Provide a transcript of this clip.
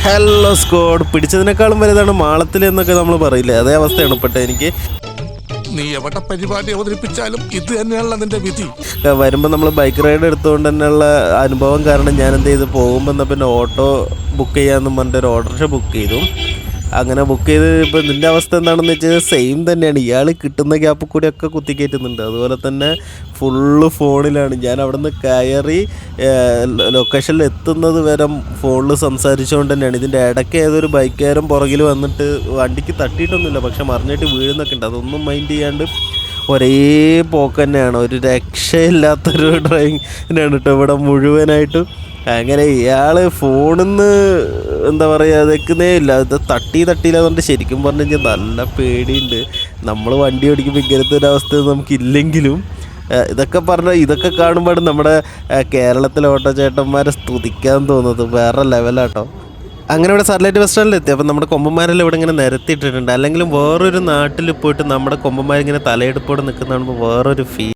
Hello squad, പിടിച്ചതിനേക്കാളും വലുതാണ് മാളത്തിൽ എന്നൊക്കെ നമ്മൾ പറയില്ലേ, അതേ അവസ്ഥയാണ് പെട്ടെ എനിക്ക്. നീ എവിടെ പരിപാടി അവതരിപ്പിച്ചാലും ഇത് തന്നെയാണല്ലോ നിന്റെ വിധി. വരുമ്പോൾ നമ്മൾ ബൈക്ക് റൈഡ് എടുത്തുകൊണ്ട് തന്നെയുള്ള അനുഭവം കാരണം ഞാൻ എന്ത് ചെയ്ത് പോകുമ്പോൾ എന്നാൽ പിന്നെ ഓട്ടോ ബുക്ക് ചെയ്യാമെന്ന് പറഞ്ഞിട്ട് ഒരു ഓട്ടോറിക്ഷ ബുക്ക് ചെയ്തു. അങ്ങനെ ബുക്ക് ചെയ്ത് ഇപ്പോൾ നിൻ്റെ അവസ്ഥ എന്താണെന്ന് വെച്ചാൽ സെയിം തന്നെയാണ്. ഇയാൾ കിട്ടുന്ന ഗ്യാപ്പിൽ കൂടിയൊക്കെ കുത്തിക്കയറ്റുന്നുണ്ട്. അതുപോലെ തന്നെ ഫുള്ള് ഫോണിലാണ്. ഞാൻ അവിടെ നിന്ന് കയറി ലൊക്കേഷനിൽ എത്തുന്നത് വരെ ഫോണിൽ സംസാരിച്ചുകൊണ്ട് തന്നെയാണ്. ഇതിൻ്റെ ഇടയ്ക്ക് ഏതൊരു ബൈക്കുകാരൻ പുറകിൽ വന്നിട്ട് വണ്ടിക്ക് തട്ടിയിട്ടൊന്നുമില്ല, പക്ഷെ മറിഞ്ഞിട്ട് വീഴുന്നൊക്കെ ഉണ്ട്. അതൊന്നും മൈൻഡ് ചെയ്യാണ്ട് ഒരേ പോക്ക് തന്നെയാണ്. ഒരു രക്ഷയില്ലാത്തൊരു ഡ്രൈവിങ്ങിനാണ് കേട്ടോ ഇവിടെ മുഴുവനായിട്ടും. അങ്ങനെ ഇയാൾ ഫോണിൽ നിന്ന് എന്താ പറയുക അതൊക്കുന്നേ ഇല്ല. ഇത് തട്ടിയില്ല എന്നുകൊണ്ട് ശരിക്കും പറഞ്ഞു കഴിഞ്ഞാൽ നല്ല പേടിയുണ്ട്. നമ്മൾ വണ്ടി ഓടിക്കുമ്പോൾ ഇങ്ങനത്തെ ഒരു അവസ്ഥ നമുക്കില്ലെങ്കിലും ഇതൊക്കെ കാണുമ്പോഴാണ് നമ്മുടെ കേരളത്തിലെ ഓട്ടോ ചേട്ടന്മാരെ സ്തുതിക്കാൻ തോന്നുന്നത്. വേറെ ലെവലാട്ടോ. അങ്ങനെ ഇവിടെ സാറ്റലൈറ്റ് ബസ് സ്റ്റാൻഡിൽ എത്തി. അപ്പം നമ്മുടെ കൊമ്പന്മാരെല്ലാം ഇവിടെ ഇങ്ങനെ നിരത്തിയിട്ടിട്ടുണ്ട്. അല്ലെങ്കിലും വേറൊരു നാട്ടിൽ പോയിട്ട് നമ്മുടെ കൊമ്പന്മാരിങ്ങനെ തലയെടുപ്പോടെ നിൽക്കുന്ന കാണുമ്പോൾ വേറൊരു